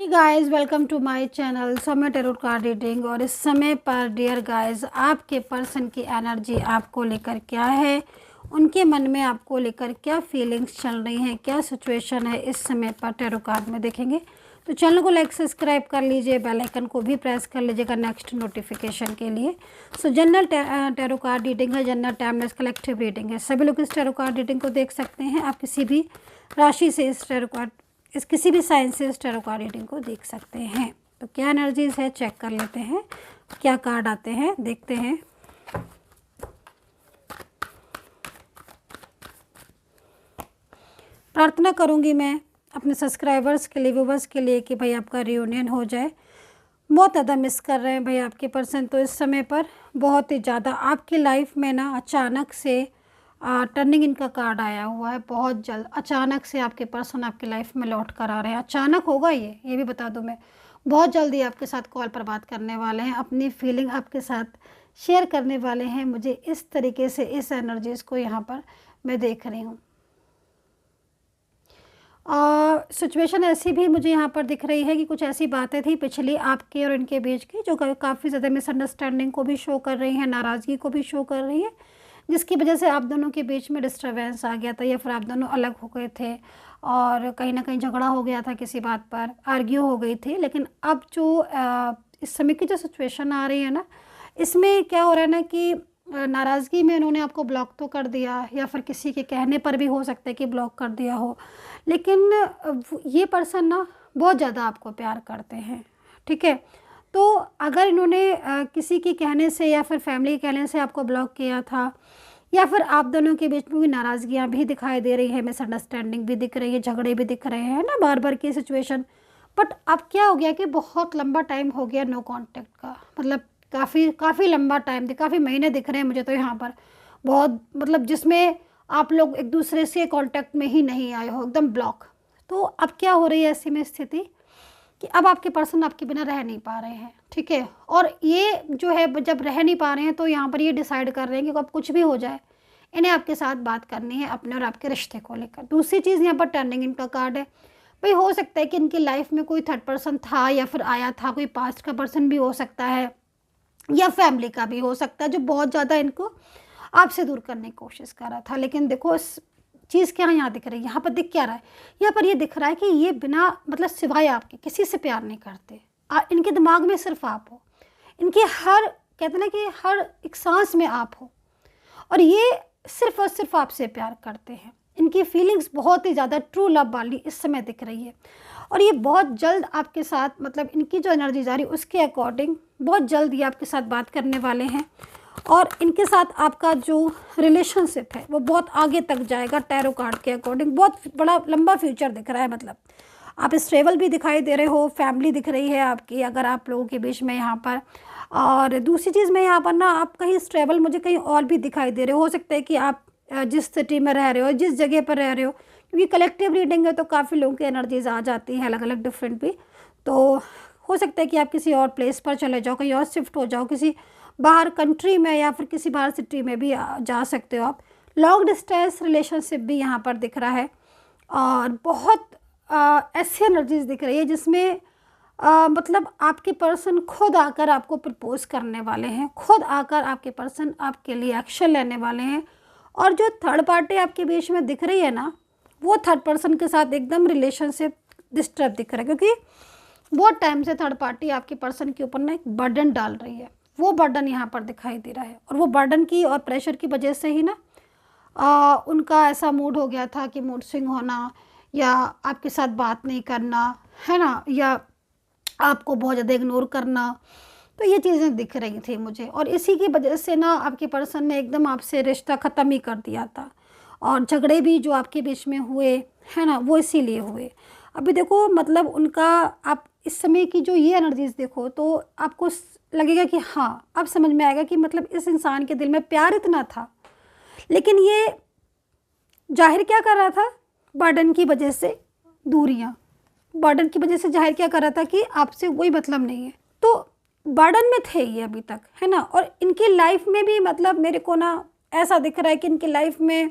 Guys welcome to my channel Samay tarot card reading. और इस समय पर डियर गाइस आपके पर्सन की एनर्जी आपको लेकर क्या है, उनके मन में आपको लेकर क्या फीलिंग्स चल रही हैं, क्या सिचुएशन है, इस समय पर टेरो कार्ड में देखेंगे। तो चैनल को लाइक सब्सक्राइब कर लीजिए, बेल आइकन को भी प्रेस कर लीजिएगा नेक्स्ट नोटिफिकेशन के लिए। सो जनरल टेरो कार्ड रीडिंग है, जनरल टाइमलेस कलेक्टिव रीडिंग है। सभी लोग इस टेरो कार्ड रीडिंग को देख सकते हैं। आप किसी भी राशि से इस टेरो कार्ड किसी भी साइंस से इस टेरो कार्ड रीडिंग को देख सकते हैं। तो क्या एनर्जीज है चेक कर लेते हैं, क्या कार्ड आते हैं देखते हैं। प्रार्थना करूंगी मैं अपने सब्सक्राइबर्स के लिए, व्यूवर्स के लिए कि भाई आपका रियूनियन हो जाए। बहुत ज़्यादा मिस कर रहे हैं भाई आपके पर्सन। तो इस समय पर बहुत ही ज़्यादा आपकी लाइफ में ना अचानक से टर्निंग इनका कार्ड आया हुआ है। बहुत जल्द अचानक से आपके पर्सन आपकी लाइफ में लौट कर आ रहे हैं। अचानक होगा ये भी बता दूं मैं। बहुत जल्दी आपके साथ कॉल पर बात करने वाले हैं, अपनी फीलिंग आपके साथ शेयर करने वाले हैं। मुझे इस तरीके से इस एनर्जीज़ को यहाँ पर मैं देख रही हूँ। सिचुएशन ऐसी भी मुझे यहाँ पर दिख रही है कि कुछ ऐसी बातें थी पिछली आपके और इनके बीच की जो काफ़ी ज़्यादा मिसअंडरस्टैंडिंग को भी शो कर रही हैं, नाराज़गी को भी शो कर रही है, जिसकी वजह से आप दोनों के बीच में डिस्टर्बेंस आ गया था या फिर आप दोनों अलग हो गए थे और कहीं ना कहीं झगड़ा हो गया था, किसी बात पर आर्ग्यू हो गई थी। लेकिन अब जो इस समय की जो सिचुएशन आ रही है ना, इसमें क्या हो रहा है ना कि नाराज़गी में उन्होंने आपको ब्लॉक तो कर दिया या फिर किसी के कहने पर भी हो सकता है कि ब्लॉक कर दिया हो, लेकिन ये पर्सन ना बहुत ज़्यादा आपको प्यार करते हैं। ठीक है, तो अगर इन्होंने किसी के कहने से या फिर फैमिली के कहने से आपको ब्लॉक किया था या फिर आप दोनों के बीच में भी नाराज़गियाँ भी दिखाई दे रही है, मिसअंडरस्टैंडिंग भी दिख रही है, झगड़े भी दिख रहे हैं ना बार बार की सिचुएशन। बट अब क्या हो गया कि बहुत लंबा टाइम हो गया नो कांटेक्ट का, मतलब काफ़ी लंबा टाइम, काफ़ी महीने दिख रहे हैं मुझे तो यहाँ पर। बहुत मतलब जिसमें आप लोग एक दूसरे से कांटेक्ट में ही नहीं आए हो, एकदम ब्लॉक। तो अब क्या हो रही है ऐसी में स्थिति कि अब आपके पर्सन आपके बिना रह नहीं पा रहे हैं। ठीक है, और ये जो है जब रह नहीं पा रहे हैं तो यहाँ पर ये डिसाइड कर रहे हैं कि अब कुछ भी हो जाए इन्हें आपके साथ बात करनी है अपने और आपके रिश्ते को लेकर। दूसरी चीज़ यहाँ पर टर्निंग इनका कार्ड है। भाई हो सकता है कि इनकी लाइफ में कोई थर्ड पर्सन था या फिर आया था, कोई पास्ट का पर्सन भी हो सकता है या फैमिली का भी हो सकता है, जो बहुत ज़्यादा इनको आपसे दूर करने की कोशिश कर रहा था। लेकिन देखो इस चीज़ क्या यहाँ दिख रही है, यहाँ पर दिख क्या रहा है, यहाँ पर ये दिख रहा है कि ये बिना मतलब सिवाय आपके किसी से प्यार नहीं करते। इनके दिमाग में सिर्फ आप हो, इनके हर कहते ना कि हर एक सांस में आप हो, और ये सिर्फ और सिर्फ आपसे प्यार करते हैं। इनकी फीलिंग्स बहुत ही ज़्यादा ट्रू लव वाली इस समय दिख रही है, और ये बहुत जल्द आपके साथ मतलब इनकी जो एनर्जी जा रही है उसके अकॉर्डिंग बहुत जल्द ये आपके साथ बात करने वाले हैं। और इनके साथ आपका जो रिलेशनशिप है वो बहुत आगे तक जाएगा। टैरो कार्ड के अकॉर्डिंग बहुत बड़ा लंबा फ्यूचर दिख रहा है। मतलब आप स्टेबल भी दिखाई दे रहे हो, फैमिली दिख रही है आपकी अगर आप लोगों के बीच में यहाँ पर। और दूसरी चीज़ में यहाँ पर ना आप कहीं स्टेबल मुझे कहीं और भी दिखाई दे रहे हो सकता है कि आप जिस सिटी में रह रहे हो, जिस जगह पर रह रहे हो, क्योंकि कलेक्टिव रीडिंग है तो काफ़ी लोगों की एनर्जीज आ जाती हैं अलग अलग डिफरेंट भी। तो हो सकता है कि आप किसी और प्लेस पर चले जाओ, कहीं और शिफ्ट हो जाओ, किसी बाहर कंट्री में या फिर किसी बाहर सिटी में भी जा सकते हो आप। लॉन्ग डिस्टेंस रिलेशनशिप भी यहाँ पर दिख रहा है, और बहुत ऐसी एनर्जीज दिख रही है जिसमें मतलब आपके पर्सन खुद आकर आपको प्रपोज करने वाले हैं, खुद आकर आपके पर्सन आपके लिए एक्शन लेने वाले हैं। और जो थर्ड पार्टी आपके बीच में दिख रही है ना, वो थर्ड पर्सन के साथ एकदम रिलेशनशिप डिस्टर्ब दिख रहा है, क्योंकि बहुत टाइम से थर्ड पार्टी आपके पर्सन के ऊपर ना एक बर्डन डाल रही है। वो बर्डन यहाँ पर दिखाई दे रहा है, और वो बर्डन की और प्रेशर की वजह से ही ना उनका ऐसा मूड हो गया था कि मूड स्विंग होना, या आपके साथ बात नहीं करना है ना, या आपको बहुत ज़्यादा इग्नोर करना। तो ये चीज़ें दिख रही थी मुझे, और इसी की वजह से ना आपके पर्सन ने एकदम आपसे रिश्ता ख़त्म ही कर दिया था। और झगड़े भी जो आपके बीच में हुए है ना, वो इसीलिए हुए। अभी देखो मतलब उनका आप इस समय की जो ये एनर्जीज देखो तो आपको लगेगा कि हाँ अब समझ में आएगा कि मतलब इस इंसान के दिल में प्यार इतना था, लेकिन ये जाहिर क्या कर रहा था, बर्डन की वजह से दूरियाँ, बर्डन की वजह से जाहिर क्या कर रहा था कि आपसे कोई मतलब नहीं है। तो बर्डन में थे ये अभी तक है ना, और इनकी लाइफ में भी मतलब मेरे को ना ऐसा दिख रहा है कि इनकी लाइफ में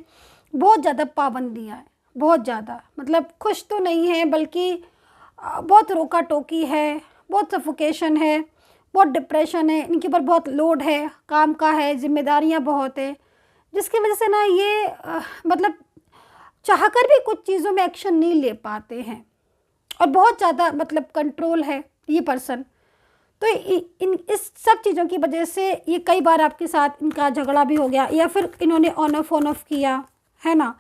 बहुत ज़्यादा पाबंदियाँ हैं, बहुत ज़्यादा मतलब खुश तो नहीं है, बल्कि बहुत रोका टोकी है, बहुत सफोकेशन है, बहुत डिप्रेशन है, इनके ऊपर बहुत लोड है, काम का है, जिम्मेदारियां बहुत है, जिसकी वजह से ना ये मतलब चाहकर भी कुछ चीज़ों में एक्शन नहीं ले पाते हैं और बहुत ज़्यादा मतलब कंट्रोल है ये पर्सन। तो इस सब चीज़ों की वजह से ये कई बार आपके साथ इनका झगड़ा भी हो गया, या फिर इन्होंने ऑन ऑफ किया है ना,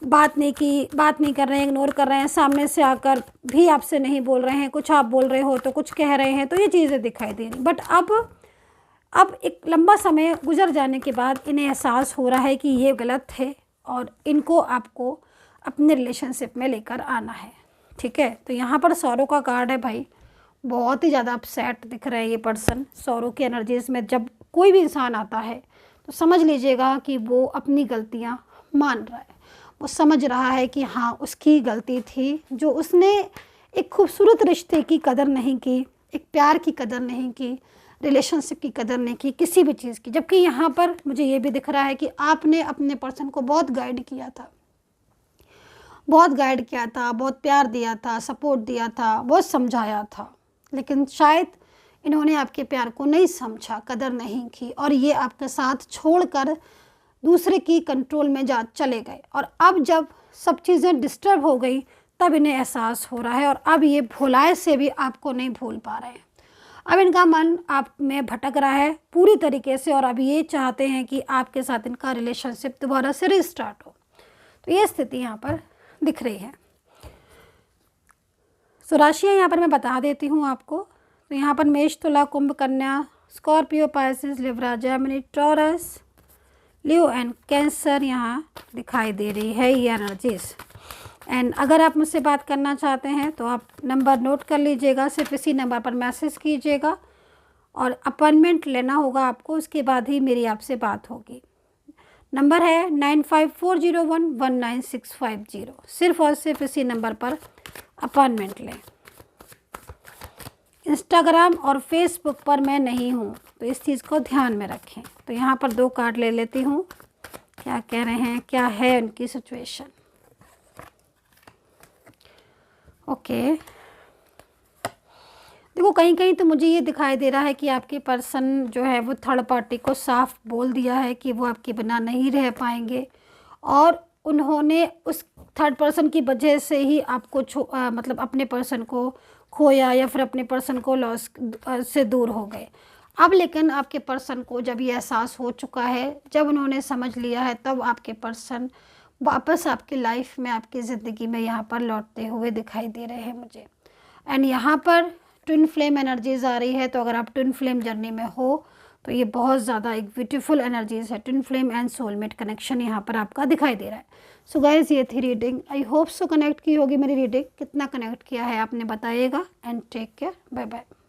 बात नहीं कर रहे हैं, इग्नोर कर रहे हैं, सामने से आकर भी आपसे नहीं बोल रहे हैं, कुछ आप बोल रहे हो तो कुछ कह रहे हैं, तो ये चीज़ें दिखाई दे रही। बट अब एक लंबा समय गुजर जाने के बाद इन्हें एहसास हो रहा है कि ये गलत है और इनको आपको अपने रिलेशनशिप में लेकर आना है। ठीक है, तो यहाँ पर सौरों का कार्ड है भाई, बहुत ही ज़्यादा अपसेट दिख रहा है ये पर्सन। सौरों की एनर्जीज में जब कोई भी इंसान आता है तो समझ लीजिएगा कि वो अपनी गलतियाँ मान रहा है, वो समझ रहा है कि हाँ उसकी गलती थी, जो उसने एक खूबसूरत रिश्ते की कदर नहीं की, एक प्यार की कदर नहीं की, रिलेशनशिप की कदर नहीं की, किसी भी चीज़ की। जबकि यहाँ पर मुझे ये भी दिख रहा है कि आपने अपने पर्सन को बहुत गाइड किया था, बहुत प्यार दिया था, सपोर्ट दिया था, बहुत समझाया था, लेकिन शायद इन्होंने आपके प्यार को नहीं समझा, कदर नहीं की, और ये आपके साथ छोड़कर दूसरे की कंट्रोल में चले गए। और अब जब सब चीज़ें डिस्टर्ब हो गई तब इन्हें एहसास हो रहा है, और अब ये भुलाए से भी आपको नहीं भूल पा रहे हैं। अब इनका मन आप में भटक रहा है पूरी तरीके से, और अब ये चाहते हैं कि आपके साथ इनका रिलेशनशिप दोबारा से रिस्टार्ट हो। तो ये स्थिति यहाँ पर दिख रही है। सो राशियाँ यहाँ पर मैं बता देती हूँ आपको। तो यहाँ पर मेष, तुला, कुंभ, कन्या, Scorpio, Pisces, Libra, Gemini, taurus, Leo and cancer यहाँ दिखाई दे रही है ये एनर्जीज। एंड अगर आप मुझसे बात करना चाहते हैं तो आप नंबर नोट कर लीजिएगा, सिर्फ इसी नंबर पर मैसेज कीजिएगा और अपॉइंटमेंट लेना होगा आपको, उसके बाद ही मेरी आपसे बात होगी। नंबर है 9540119650। सिर्फ और सिर्फ इसी नंबर पर अपॉइंटमेंट लें। इंस्टाग्राम और फेसबुक पर मैं नहीं हूँ, तो इस चीज़ को ध्यान में रखें। तो यहाँ पर 2 कार्ड ले लेती हूँ, क्या कह रहे हैं, क्या है उनकी सिचुएशन। ओके, देखो कहीं कहीं तो मुझे ये दिखाई दे रहा है कि आपके पर्सन जो है वो थर्ड पार्टी को साफ बोल दिया है कि वो आपके बिना नहीं रह पाएंगे, और उन्होंने उस थर्ड पर्सन की वजह से ही आपको मतलब अपने पर्सन को खोया, या फिर अपने पर्सन को लॉस से दूर हो गए। अब लेकिन आपके पर्सन को जब ये एहसास हो चुका है, जब उन्होंने समझ लिया है, तब आपके पर्सन वापस आपकी लाइफ में, आपकी ज़िंदगी में यहाँ पर लौटते हुए दिखाई दे रहे हैं मुझे। एंड यहाँ पर ट्विन फ्लेम एनर्जीज आ रही है, तो अगर आप ट्विन फ्लेम जर्नी में हो तो ये बहुत ज़्यादा एक ब्यूटीफुल एनर्जीज है। Twin flame and soulmate connection यहाँ पर आपका दिखाई दे रहा है। सो गाइज, ये थी reading. I hope so connect की होगी मेरी रीडिंग। कितना कनेक्ट किया है आपने बताइएगा। And take care, bye bye.